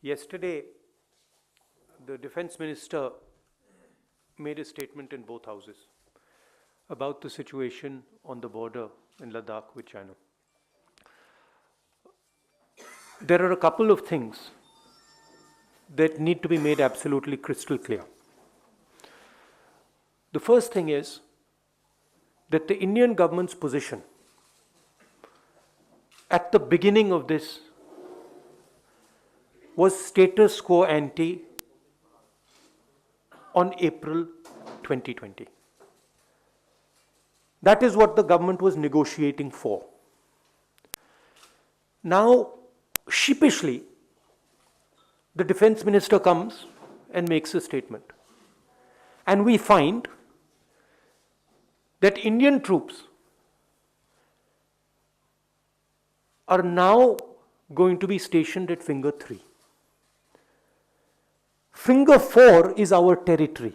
Yesterday, the defense minister made a statement in both houses about the situation on the border in Ladakh with China. There are a couple of things that need to be made absolutely crystal clear. The first thing is that the Indian government's position at the beginning of this was status quo ante on April 2020. That is what the government was negotiating for. Now, sheepishly, the defense minister comes and makes a statement. And we find that Indian troops are now going to be stationed at Finger 3. Finger 4 is our territory.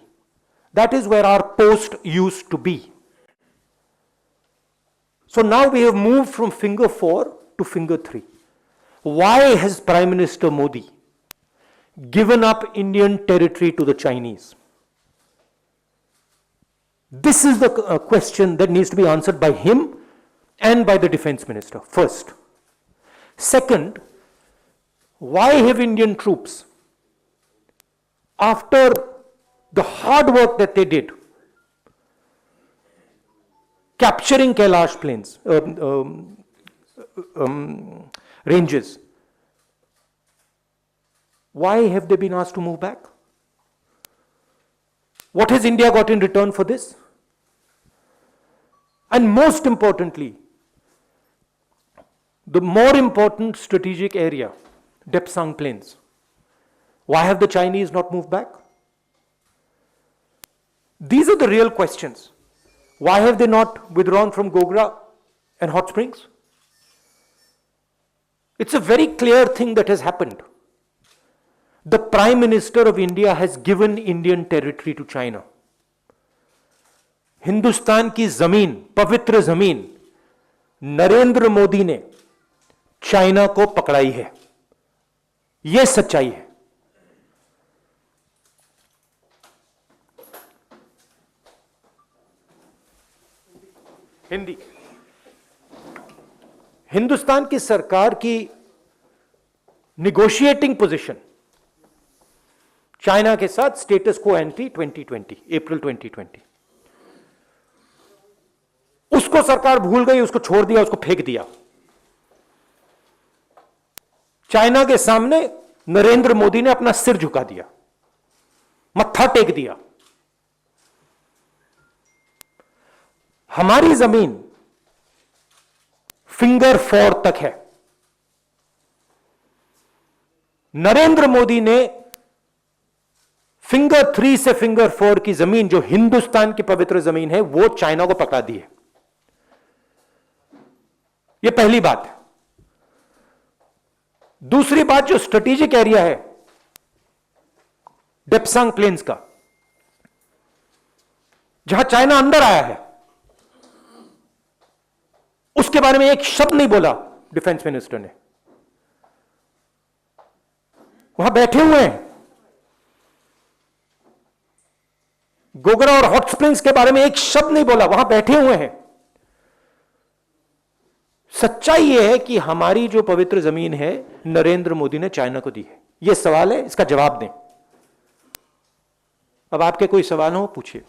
That is where our post used to be. So now we have moved from Finger 4 to Finger 3. Why has Prime Minister Modi given up Indian territory to the Chinese? This is the question that needs to be answered by him and by the defense minister, first. Second, why have Indian troops, after the hard work that they did, capturing Kailash plains, ranges, why have they been asked to move back? What has India got in return for this? And most importantly, the more important strategic area, Depsang Plains, why have the Chinese not moved back? These are the real questions. Why have they not withdrawn from Gogra and Hot Springs? It's a very clear thing that has happened. The Prime Minister of India has given Indian territory to China. Hindustan की जमीन, पवित्र जमीन, नरेंद्र मोदी ने China को पकड़ाई है. यह सच्चाई है. हिंदी. हिंदुस्तान की सरकार की निगोशिएटिंग पोजीशन चाइना के साथ स्टेटस को एंटी 2020, अप्रैल 2020, उसको सरकार भूल गई, उसको छोड़ दिया, उसको फेंक दिया. चाइना के सामने नरेंद्र मोदी ने अपना सिर झुका दिया, मत्था टेक दिया. हमारी जमीन फिंगर 4 तक है. नरेंद्र मोदी ने फिंगर 3 से फिंगर 4 की जमीन, जो हिंदुस्तान की पवित्र जमीन है, वो चाइना को पकड़ा दी है. यह पहली बात है. दूसरी बात, जो स्ट्रेटेजिक एरिया है डेप्सांग प्लेन्स का, जहां चाइना अंदर आया है, उसके बारे में एक शब्द नहीं बोला डिफेंस मिनिस्टर ने. वहां बैठे हुए हैं. गोगरा और हॉट स्प्रिंग्स के बारे में एक शब्द नहीं बोला, वहां बैठे हुए हैं. सच्चाई यह है कि हमारी जो पवित्र जमीन है नरेंद्र मोदी ने चाइना को दी है. यह सवाल है, इसका जवाब दें. अब आपके कोई सवाल हो, पूछिए.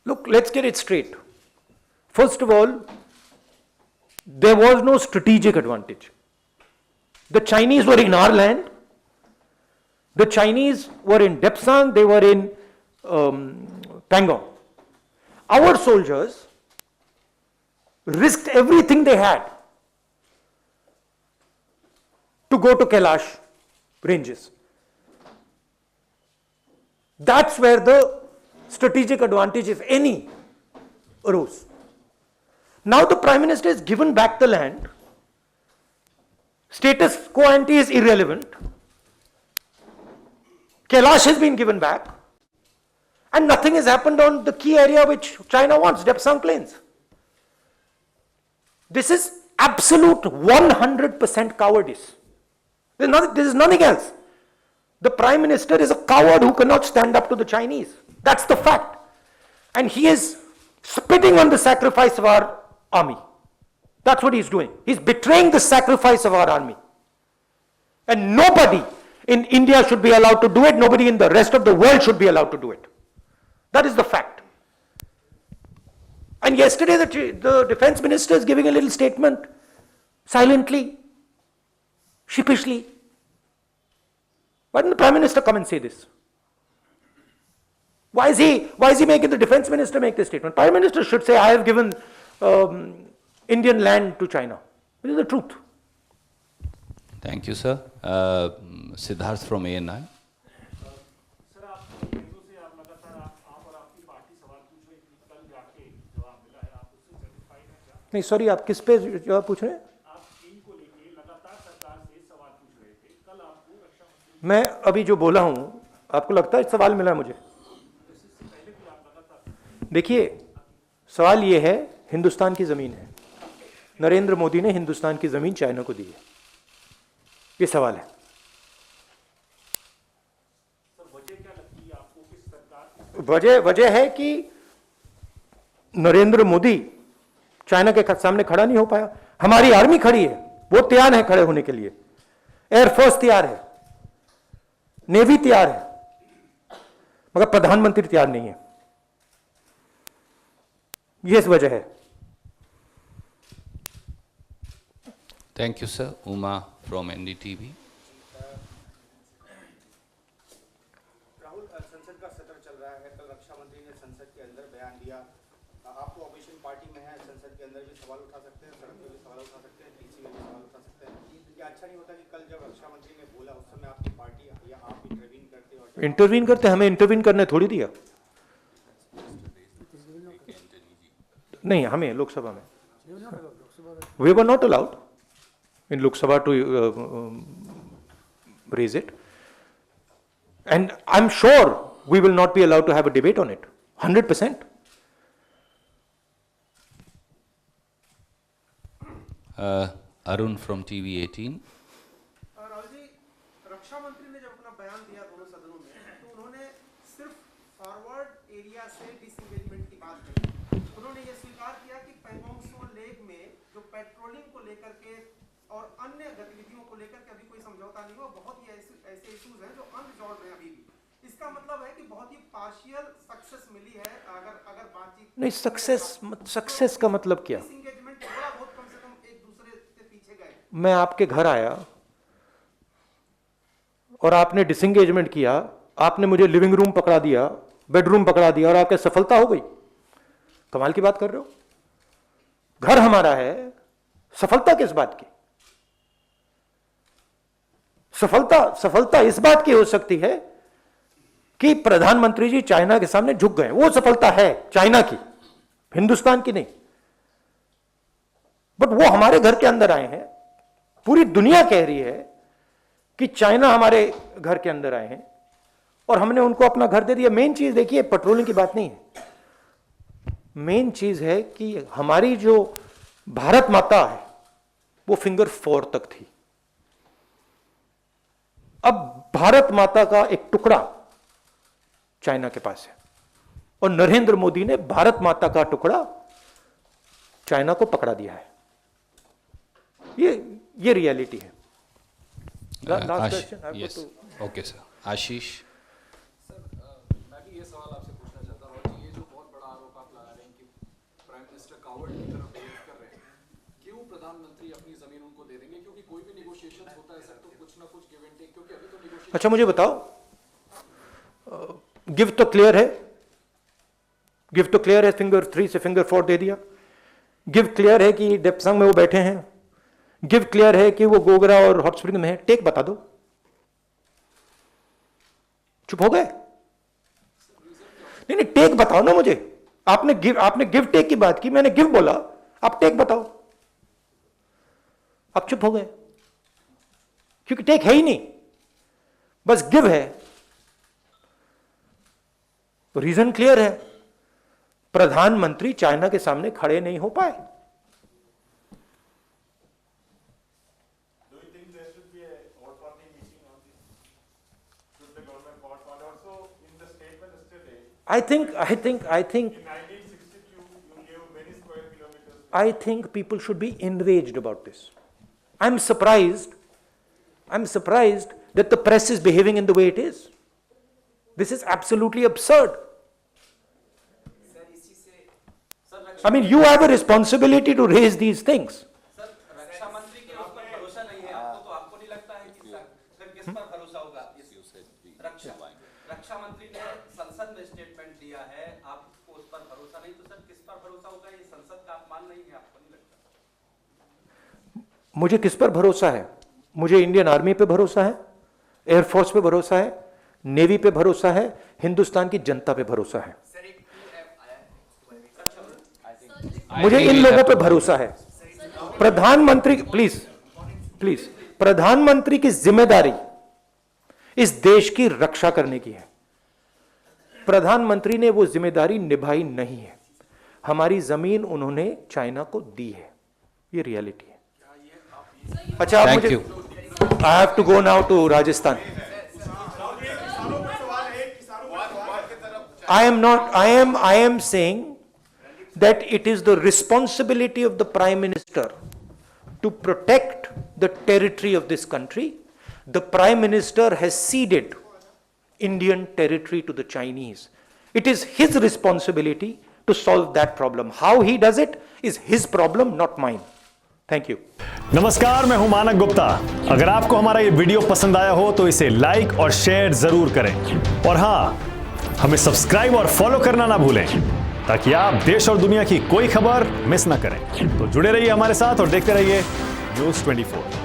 Look, let's get it straight. First of all, there was no strategic advantage. The Chinese were in our land. The Chinese were in Depsang, they were in Pangong. Our soldiers risked everything they had to go to Kailash ranges. That's where the strategic advantage, if any, arose. Now the Prime Minister has given back the land. Status quo ante is irrelevant. Kailash has been given back. And nothing has happened on the key area which China wants, Depsang Plains. This is absolute 100% cowardice. There is nothing else. The Prime Minister is a coward who cannot stand up to the Chinese. That's the fact. And he is spitting on the sacrifice of our army. That's what he's doing. He's betraying the sacrifice of our army. And nobody in India should be allowed to do it. Nobody in the rest of the world should be allowed to do it. That is the fact. And yesterday the defense minister is giving a little statement, silently, sheepishly. Why didn't the Prime Minister come and say this? Why is he making the defense minister make this statement? Prime Minister should say, I have given Indian land to China. This is the truth. Thank you, sir. Siddharth from ANI. नहीं sorry, आप किस पे जवाब पूछ रहे हैं? मैं अभी जो बोला हूं, आपको लगता है सवाल मिला मुझे? देखिए, सवाल ये है, हिंदुस्तान की जमीन है, नरेंद्र मोदी ने हिंदुस्तान की जमीन चाइना को दी है, ये सवाल है। वजह है कि नरेंद्र मोदी चाइना के सामने खड़ा नहीं हो पाया। हमारी आर्मी खड़ी है, वो तैयार है खड़े होने के लिए, एयरफोर्स तैयार है, नेवी तैयार है, मगर प्रधानमंत्री तैयार नहीं है। ये वजह है। Thank you sir. Uma from NDTV. Rahul, संसद का सत्र चल रहा है। कल रक्षा मंत्री ने संसद के अंदर बयान दिया। आपको ऑपोजिशन पार्टी में है, संसद के अंदर भी सवाल उठा सकते हैं, सड़क पे भी सवाल उठा सकते हैं, डीसी में भी सवाल उठा सकते हैं। क्या अच्छा नहीं होता कि कल जब रक्षा मंत्री ने बोला उस समय आपकी पार्टी या आप इंटरवीन करते? और इंटरवीन करते? हमें इंटरवीन करने थोड़ी दिया। नहीं, हमें लोकसभा में we were not allowed in Lok Sabha to raise it, and I am sure we will not be allowed to have a debate on it 100%. Arun from TV18. Rahul ji, रक्षा मंत्री ने जब अपना बयान दिया दोनों सदनों में, तो उन्होंने सिर्फ फॉरवर्ड एरिया से डिसएंगेजमेंट की बात कही। उन्होंने ये स्वीकार किया कि पैंगोंग त्सो लेक में जो पेट्रोलिंग को लेकर के और अन्य गतिविधियों को लेकर के अभी कोई समझौता नहीं हुआ, बहुत ही ऐसे इश्यूज हैं जो अनरिजॉल्व हैं अभी भी। इसका मतलब है कि बहुत ही पार्शियल सक्सेस मिली है। अगर बातचीत नहीं, सक्सेस का मतलब क्या? डिसएंगेजमेंट थोड़ा बहुत कम से कम एक दूसरे से पीछे गए। मैं आपके घर आया और आपने डिसएंगेजमेंट किया, आपने मुझे लिविंग रूम पकड़ा दिया, बेडरूम पकड़ा दिया और आपके सफलता हो गई? कमाल की बात कर रहे हो। घर हमारा है, सफलता किस बात की? सफलता इस बात की हो सकती है कि प्रधानमंत्री जी चाइना के सामने झुक गए, वो सफलता है चाइना की, हिंदुस्तान की नहीं। बट वो हमारे घर के अंदर आए हैं, पूरी दुनिया कह रही है कि चाइना हमारे घर के अंदर आए हैं और हमने उनको अपना घर दे दिया। मेन चीज देखिए, पेट्रोलिंग की बात नहीं है, मेन चीज है कि हमारी जो भारत माता है वो फिंगर 4 तक थी। अब भारत माता का एक टुकड़ा चाइना के पास है और नरेंद्र मोदी ने भारत माता का टुकड़ा चाइना को पकड़ा दिया है। ये रियलिटी है। Last question. Yes, okay sir. Ashish. मैं भी ये सवाल आपसे पूछना चाहता हूँ कि ये जो बहुत बड़ा आरोप आप लगा रहे हैं कि प्राइम मिनिस्टर कावर्ड की तरह बिहेव कर रहे हैं, क्यों प्रधानमंत्री अपनी जमीन उनको दे देंगे? क्योंकि कोई भी नेगोशिएशन होता है सर, तो कुछ ना कुछ गिव एंड टेक, क्योंकि अभी तो नेगोशिएशन। अच्छा मुझे बताओ, गिव तो क्लियर है, गिव तो क्लियर है, फिंगर 3 से फिंगर 4 दे दिया। गिव क्लियर है कि डेप्संग में वो बैठे हैं, गिव क्लियर है कि वो गोगरा और हॉट स्प्रिंग में है। टेक बता दो। चुप हो गए? नहीं, टेक बताओ ना मुझे। आपने गिव टेक की बात की, मैंने गिव बोला, आप टेक बताओ। आप चुप हो गए क्योंकि टेक है ही नहीं, बस गिव है। तो रीजन क्लियर है, प्रधानमंत्री चाइना के सामने खड़े नहीं हो पाए। I think people should be enraged about this. I'm surprised that the press is behaving in the way it is. This is absolutely absurd. I mean, you have a responsibility to raise these things. रक्षा मंत्री के उस पर भरोसा नहीं है आपको, तो आपको नहीं लगता है कि फिर किस पर भरोसा होगा? रक्षा मंत्री ने संसद में स्टेटमेंट दिया है, आपको उस पर भरोसा नहीं, तो सर किस पर भरोसा होगा? ये संसद का अपमान नहीं है, आपको नहीं लगता? मुझे किस पर भरोसा है? मुझे इंडियन आर्मी पे भरोसा है, एयरफोर्स पे भरोसा है, नेवी पे भरोसा है, हिंदुस्तान की जनता पे भरोसा है। मुझे इन लोगों पे भरोसा है। प्रधानमंत्री प्लीज प्रधानमंत्री की जिम्मेदारी इस देश की रक्षा करने की है। प्रधानमंत्री ने वो जिम्मेदारी निभाई नहीं है। हमारी जमीन उन्होंने चाइना को दी है, ये रियलिटी है। अच्छा, आप मुझे, I have to go now to Rajasthan. I am saying that it is the responsibility of the Prime Minister to protect the territory of this country. The Prime Minister has ceded Indian territory to the Chinese. It is his responsibility to solve that problem. How he does it is his problem, not mine. Thank you. नमस्कार, मैं हूं मानक गुप्ता। अगर आपको हमारा ये video पसंद आया हो तो इसे लाइक और शेयर जरूर करें, और हाँ, हमें सब्सक्राइब और फॉलो करना ना भूलें ताकि आप देश और दुनिया की कोई खबर मिस ना करें। तो जुड़े रहिए हमारे साथ और देखते रहिए न्यूज़ 24।